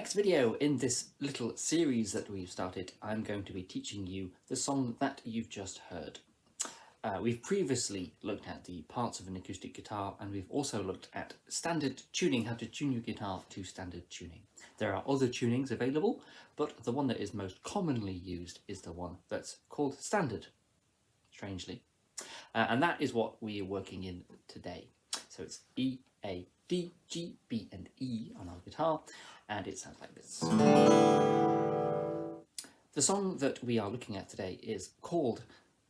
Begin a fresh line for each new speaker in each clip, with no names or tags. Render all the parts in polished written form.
next video in this little series that we've started, I'm going to be teaching you the song that you've just heard. We've previously looked at the parts of an acoustic guitar, and we've also looked at standard tuning, how to tune your guitar to standard tuning. There are other tunings available, but the one that is most commonly used is the one that's called standard, strangely. And that is what we are working in today. So it's E, A, D, G, B and E on our guitar, and it sounds like this. The song that we are looking at today is called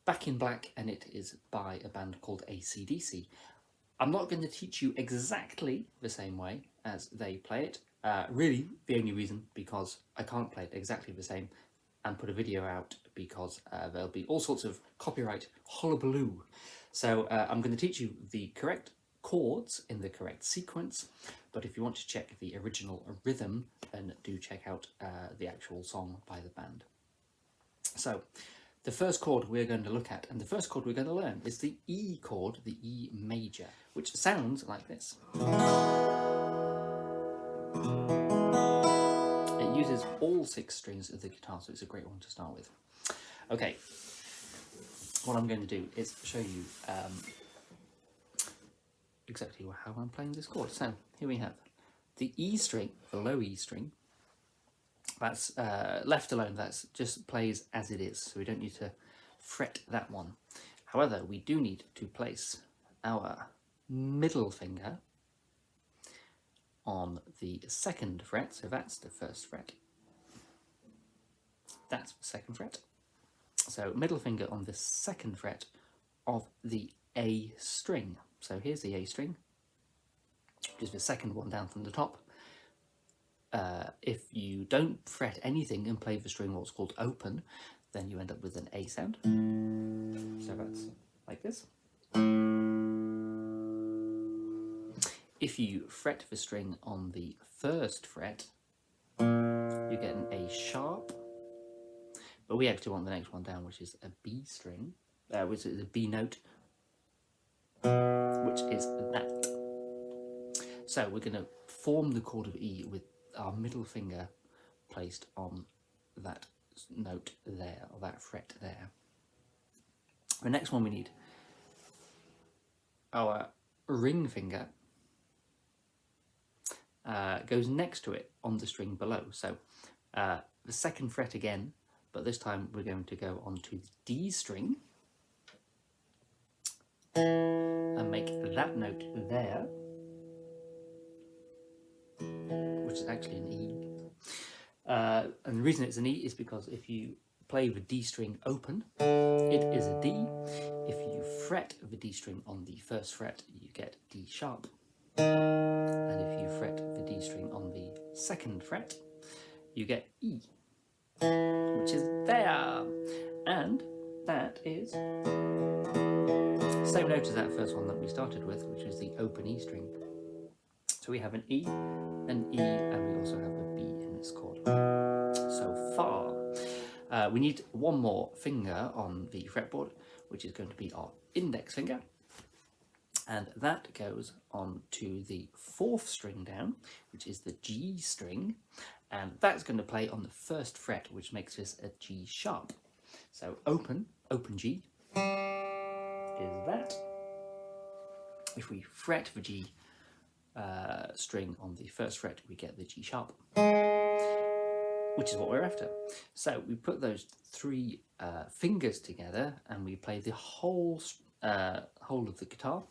Back in Black, and it is by a band called AC/DC. I'm not going to teach you exactly the same way as they play it. Really, the only reason because I can't play it exactly the same and put a video out, because there'll be all sorts of copyright hullabaloo. So I'm going to teach you the correct chords in the correct sequence, but if you want to check the original rhythm, then do check out the actual song by the band. So the first chord we're going to look at, and the first chord we're going to learn, is the E chord, the E major, which sounds like this. It uses all 6 strings of the guitar, so it's a great one to start with. Okay, what I'm going to do is show you exactly how I'm playing this chord. So here we have the E string, the low E string. That's left alone, that's just plays as it is, so we don't need to fret that one. However, we do need to place our middle finger on the 2nd fret, so that's the 1st fret. That's the 2nd fret. So middle finger on the 2nd fret of the A string. So here's the A string, which is the 2nd one down from the top. If you don't fret anything and play the string what's called open, then you end up with an A sound. So that's like this. If you fret the string on the 1st fret, you get an A sharp. But we actually want the next one down, which is a B string, which is a B note, which is that. So we're going to form the chord of E with our middle finger placed on that note there, or that fret there. The next one we need our ring finger goes next to it on the string below. So the 2nd fret again, but this time we're going to go onto the D string and make that note there, which is actually an E. And the reason it's an E is because if you play the D string open, it is a D. If you fret the D string on the 1st fret, you get D sharp. And if you fret the D string on the 2nd fret, you get E, which is there. And that is the same note as that first one that we started with, which is the open E string. So we have an E, an E, and we also have a B in this chord. So far, we need one more finger on the fretboard, which is going to be our index finger. And that goes on to the 4th string down, which is the G string. And that's going to play on the 1st fret, which makes this a G sharp. So open G is that. If we fret the G string on the 1st fret, we get the G sharp, which is what we're after. So we put those 3 fingers together and we play the whole of the guitar,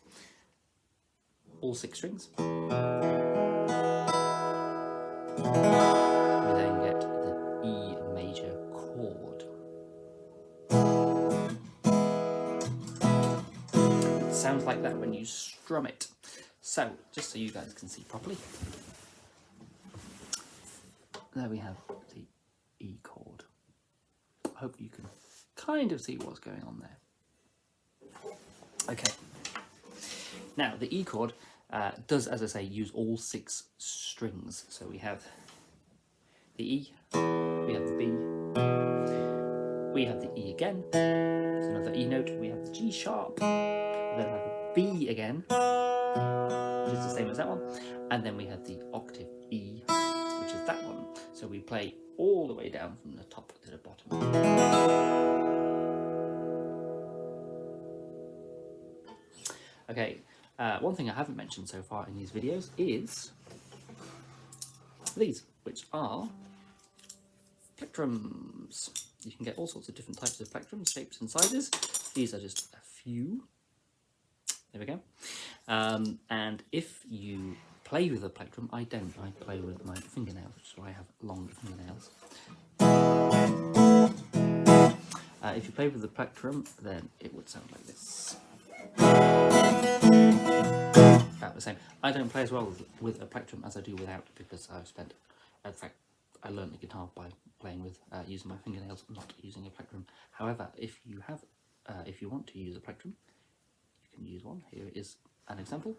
all 6 strings. We then get the E major chord. It sounds like that when you strum it. So, just so you guys can see properly, there we have the E chord. I hope you can kind of see what's going on there. Okay, now the E chord does, as I say, use all 6 strings. So we have the E, we have the B, we have the E again, it's another E note, we have the G sharp, we then have the B again, which is the same as that one, and then we have the octave E, which is that one. So we play all the way down from the top to the bottom. Okay, one thing I haven't mentioned so far in these videos is these, which are plectrums. You can get all sorts of different types of plectrums, shapes and sizes. These are just a few. There we go. And if you play with a plectrum, I don't. I play with my fingernails, which is why I have long fingernails. If you play with the plectrum, then it would sound like this. About the same. I don't play as well with a plectrum as I do without, because I've spent, in fact, I learned the guitar by playing with using my fingernails, not using a plectrum. However, if you have, if you want to use a plectrum, you can use one. Here is an example.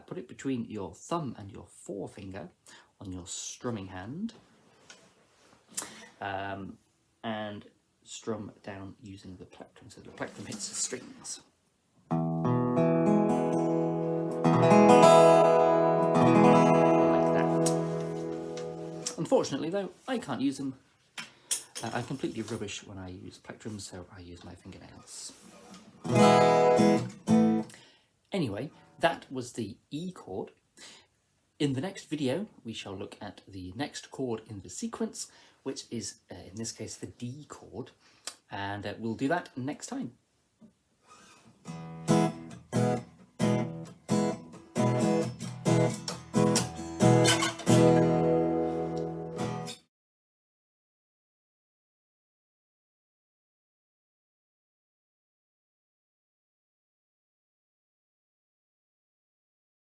Put it between your thumb and your forefinger on your strumming hand, and strum down using the plectrum. So the plectrum hits the strings. Like that. Unfortunately though, I can't use them. I'm completely rubbish when I use plectrums, so I use my fingernails. Anyway, that was the E chord. In the next video, we shall look at the next chord in the sequence, which is, in this case, the D chord, and we'll do that next time.